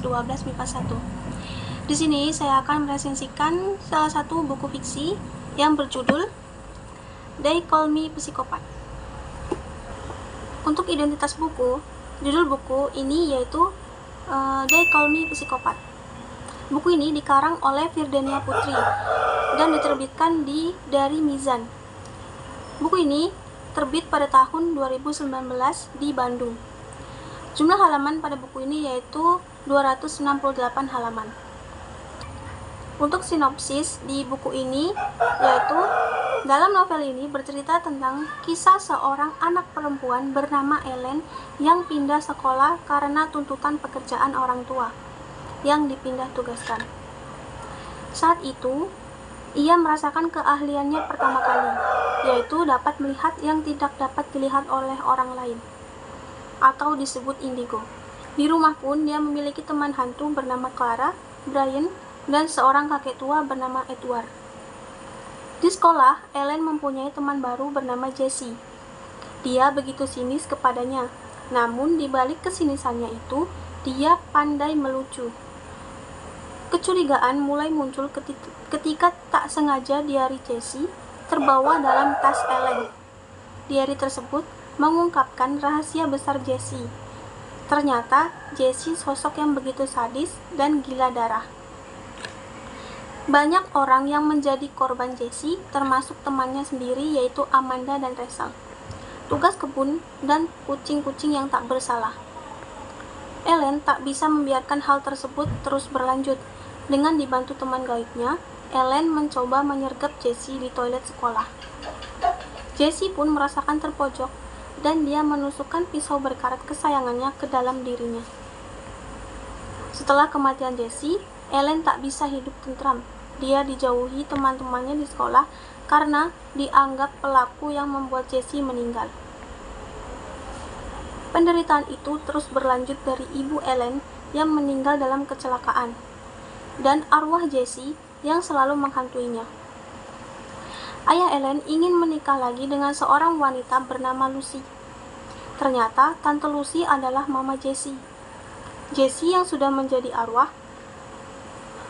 12 MIPA 1. Di sini saya akan meresensikan salah satu buku fiksi yang berjudul They Call Me Psychopath. Untuk identitas buku, judul buku ini yaitu They Call Me Psychopath. Buku ini dikarang oleh Firdania Putri dan diterbitkan dari Mizan. Buku ini terbit pada tahun 2019 di Bandung. Jumlah halaman pada buku ini yaitu 268 halaman. Untuk sinopsis di buku ini yaitu dalam novel ini bercerita tentang kisah seorang anak perempuan bernama Ellen yang pindah sekolah karena tuntutan pekerjaan orang tua yang dipindah tugaskan. Saat itu, ia merasakan keahliannya pertama kali, yaitu dapat melihat yang tidak dapat dilihat oleh orang lain, atau disebut indigo. Di rumah pun dia memiliki teman hantu bernama Clara, Brian, dan seorang kakek tua bernama Edward. Di sekolah, Ellen mempunyai teman baru bernama Jessie. Dia begitu sinis kepadanya, namun di balik kesinisannya itu, dia pandai melucu. Kecurigaan mulai muncul ketika tak sengaja diari Jessie terbawa dalam tas Ellen. Diari tersebut mengungkapkan rahasia besar Jessie. Ternyata Jessie sosok yang begitu sadis dan gila darah. Banyak orang yang menjadi korban Jessie, termasuk temannya sendiri yaitu Amanda dan Rachel, tugas kebun, dan kucing-kucing yang tak bersalah. Ellen tak bisa membiarkan hal tersebut terus berlanjut. Dengan dibantu teman gaibnya, Ellen mencoba menyergap Jessie di toilet sekolah. Jessie pun merasakan terpojok dan dia menusukkan pisau berkarat kesayangannya ke dalam dirinya. Setelah kematian Jessie, Ellen tak bisa hidup tentram. Dia dijauhi teman-temannya di sekolah karena dianggap pelaku yang membuat Jessie meninggal. Penderitaan itu terus berlanjut dari ibu Ellen yang meninggal dalam kecelakaan, dan arwah Jessie yang selalu menghantuinya. Ayah Ellen ingin menikah lagi dengan seorang wanita bernama Lucy. Ternyata Tante Lucy adalah mama Jessie. Jessie yang sudah menjadi arwah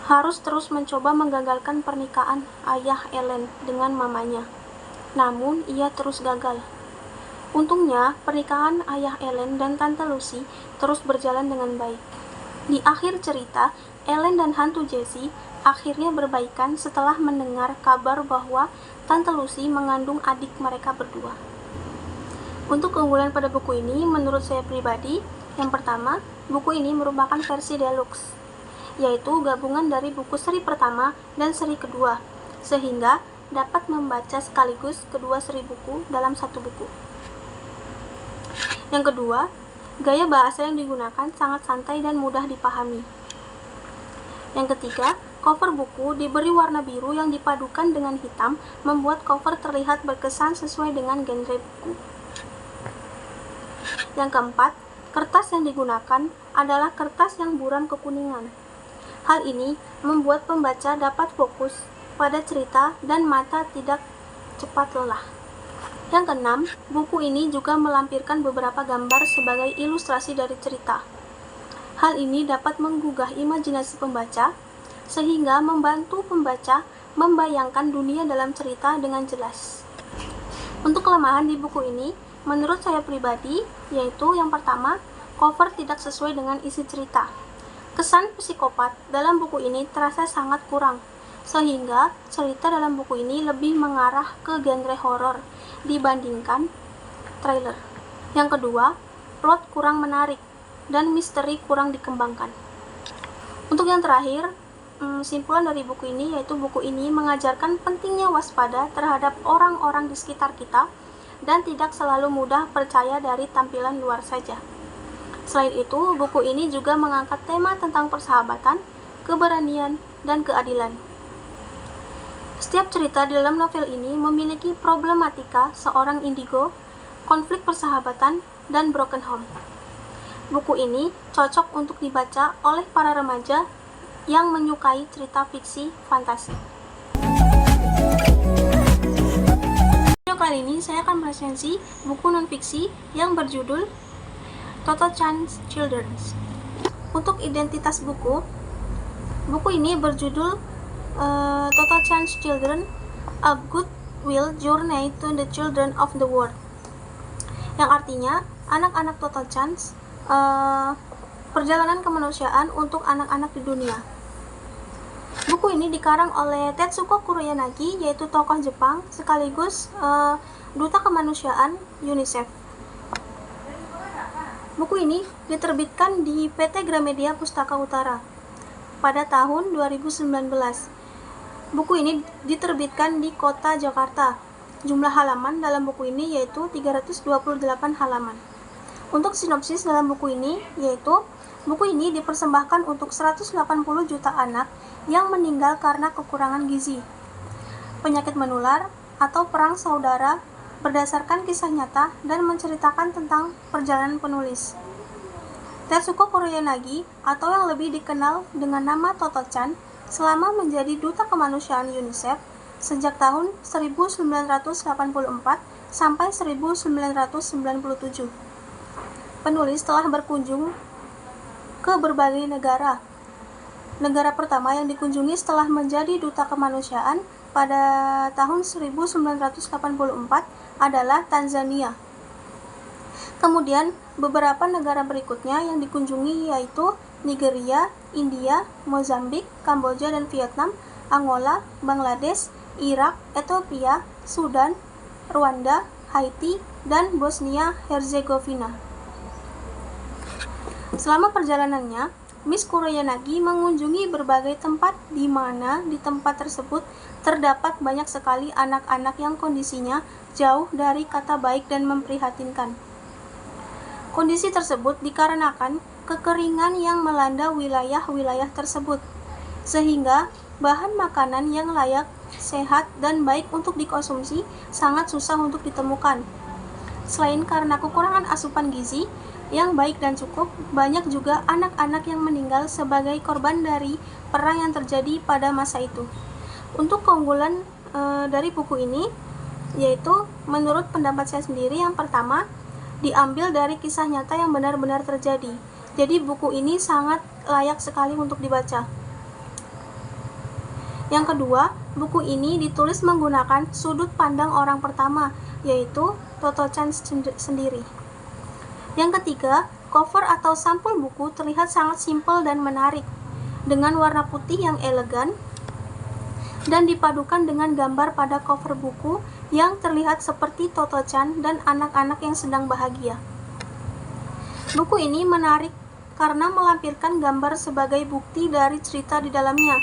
harus terus mencoba menggagalkan pernikahan ayah Ellen dengan mamanya. Namun ia terus gagal. Untungnya pernikahan ayah Ellen dan Tante Lucy terus berjalan dengan baik. Di akhir cerita, Ellen dan hantu Jessie akhirnya berbaikan setelah mendengar kabar bahwa Tante Lucy mengandung adik mereka berdua. Untuk keunggulan pada buku ini, menurut saya pribadi, yang pertama, buku ini merupakan versi deluxe, yaitu gabungan dari buku seri pertama dan seri kedua, sehingga dapat membaca sekaligus kedua seri buku dalam satu buku. Yang kedua, gaya bahasa yang digunakan sangat santai dan mudah dipahami. Yang ketiga, cover buku diberi warna biru yang dipadukan dengan hitam, membuat cover terlihat berkesan sesuai dengan genre buku. Yang keempat, kertas yang digunakan adalah kertas yang buram kekuningan. Hal ini membuat pembaca dapat fokus pada cerita dan mata tidak cepat lelah. Yang keenam, buku ini juga melampirkan beberapa gambar sebagai ilustrasi dari cerita. Hal ini dapat menggugah imajinasi pembaca, sehingga membantu pembaca membayangkan dunia dalam cerita dengan jelas. Untuk kelemahan di buku ini, menurut saya pribadi, yaitu yang pertama, cover tidak sesuai dengan isi cerita. Kesan psikopat dalam buku ini terasa sangat kurang, sehingga cerita dalam buku ini lebih mengarah ke genre horor dibandingkan trailer. Yang kedua, plot kurang menarik dan misteri kurang dikembangkan. Untuk yang terakhir, simpulan dari buku ini yaitu buku ini mengajarkan pentingnya waspada terhadap orang-orang di sekitar kita dan tidak selalu mudah percaya dari tampilan luar saja. Selain itu, buku ini juga mengangkat tema tentang persahabatan, keberanian, dan keadilan. Setiap cerita di dalam novel ini memiliki problematika seorang indigo, konflik persahabatan, dan broken home. Buku ini cocok untuk dibaca oleh para remaja yang menyukai cerita fiksi fantasi. Video kali ini saya akan meresensi buku non-fiksi yang berjudul Total Chance Children. Untuk identitas buku ini berjudul Total Chance Children, A Good Will Journey to the Children of the World, yang artinya anak-anak Total Chance, perjalanan kemanusiaan untuk anak-anak di dunia. Buku ini dikarang oleh Tetsuko Kuroyanagi, yaitu tokoh Jepang sekaligus duta kemanusiaan UNICEF. Buku ini diterbitkan di PT Gramedia Pustaka Utara pada tahun 2019. Buku ini diterbitkan di kota Jakarta. Jumlah halaman dalam buku ini yaitu 328 halaman. Untuk sinopsis dalam buku ini yaitu buku ini dipersembahkan untuk 180 juta anak yang meninggal karena kekurangan gizi, penyakit menular, atau perang saudara berdasarkan kisah nyata dan menceritakan tentang perjalanan penulis. Tetsuko Kuroyanagi, atau yang lebih dikenal dengan nama Toto-chan, selama menjadi duta kemanusiaan UNICEF sejak tahun 1984 sampai 1997. Penulis telah berkunjung ke berbagai negara. Negara pertama yang dikunjungi setelah menjadi duta kemanusiaan pada tahun 1984 adalah Tanzania. Kemudian beberapa negara berikutnya yang dikunjungi yaitu Nigeria, India, Mozambik, Kamboja dan Vietnam, Angola, Bangladesh, Irak, Ethiopia, Sudan, Rwanda, Haiti, dan Bosnia-Herzegovina. Selama perjalanannya, Miss Kuroyanagi mengunjungi berbagai tempat di mana di tempat tersebut terdapat banyak sekali anak-anak yang kondisinya jauh dari kata baik dan memprihatinkan. Kondisi tersebut dikarenakan kekeringan yang melanda wilayah-wilayah tersebut, sehingga bahan makanan yang layak, sehat, dan baik untuk dikonsumsi sangat susah untuk ditemukan. Selain karena kekurangan asupan gizi yang baik dan cukup, banyak juga anak-anak yang meninggal sebagai korban dari perang yang terjadi pada masa itu. Untuk keunggulan dari buku ini, yaitu menurut pendapat saya sendiri, yang pertama, diambil dari kisah nyata yang benar-benar terjadi. Jadi buku ini sangat layak sekali untuk dibaca. Yang kedua, buku ini ditulis menggunakan sudut pandang orang pertama, yaitu Toto-chan sendiri. Yang ketiga, cover atau sampul buku terlihat sangat simpel dan menarik, dengan warna putih yang elegan, dan dipadukan dengan gambar pada cover buku yang terlihat seperti Toto-chan dan anak-anak yang sedang bahagia. Buku ini menarik karena melampirkan gambar sebagai bukti dari cerita di dalamnya.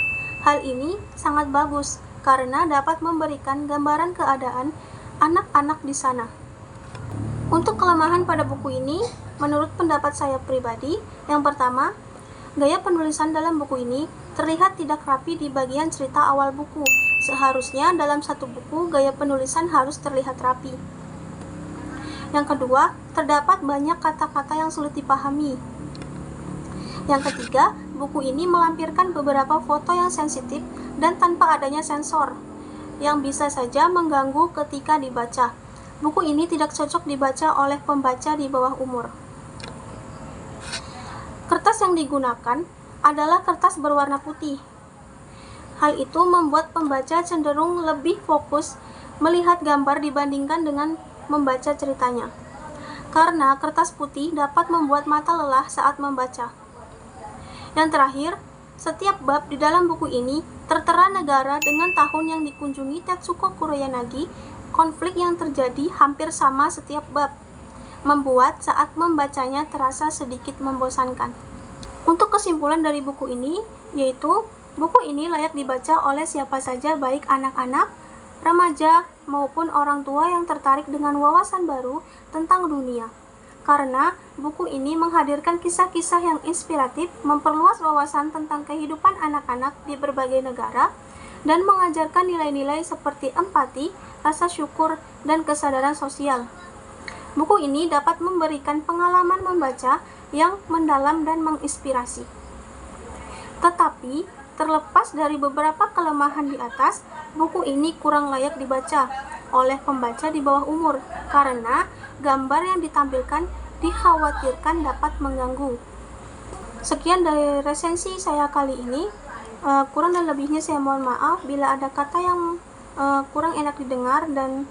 Hal ini sangat bagus karena dapat memberikan gambaran keadaan anak-anak di sana. Untuk kelemahan pada buku ini, menurut pendapat saya pribadi, yang pertama, gaya penulisan dalam buku ini terlihat tidak rapi di bagian cerita awal buku. Seharusnya dalam satu buku, gaya penulisan harus terlihat rapi. Yang kedua, terdapat banyak kata-kata yang sulit dipahami. Yang ketiga, buku ini melampirkan beberapa foto yang sensitif dan tanpa adanya sensor, yang bisa saja mengganggu ketika dibaca. Buku ini tidak cocok dibaca oleh pembaca di bawah umur. Kertas yang digunakan adalah kertas berwarna putih. Hal itu membuat pembaca cenderung lebih fokus melihat gambar dibandingkan dengan membaca ceritanya. Karena kertas putih dapat membuat mata lelah saat membaca. Yang terakhir, setiap bab di dalam buku ini tertera negara dengan tahun yang dikunjungi Tetsuko Kuroyanagi. Konflik yang terjadi hampir sama setiap bab, membuat saat membacanya terasa sedikit membosankan. Untuk kesimpulan dari buku ini, yaitu buku ini layak dibaca oleh siapa saja, baik anak-anak, remaja, maupun orang tua yang tertarik dengan wawasan baru tentang dunia. Karena buku ini menghadirkan kisah-kisah yang inspiratif, memperluas wawasan tentang kehidupan anak-anak di berbagai negara, dan mengajarkan nilai-nilai seperti empati, rasa syukur, dan kesadaran sosial. Buku ini dapat memberikan pengalaman membaca yang mendalam dan menginspirasi. Tetapi, terlepas dari beberapa kelemahan di atas, buku ini kurang layak dibaca oleh pembaca di bawah umur karena gambar yang ditampilkan dikhawatirkan dapat mengganggu. Sekian dari resensi saya kali ini. Kurang dan lebihnya saya mohon maaf bila ada kata yang kurang enak didengar dan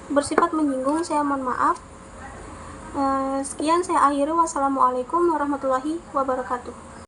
bersifat menyinggung, saya mohon maaf. Sekian saya akhiri. Wassalamualaikum warahmatullahi wabarakatuh.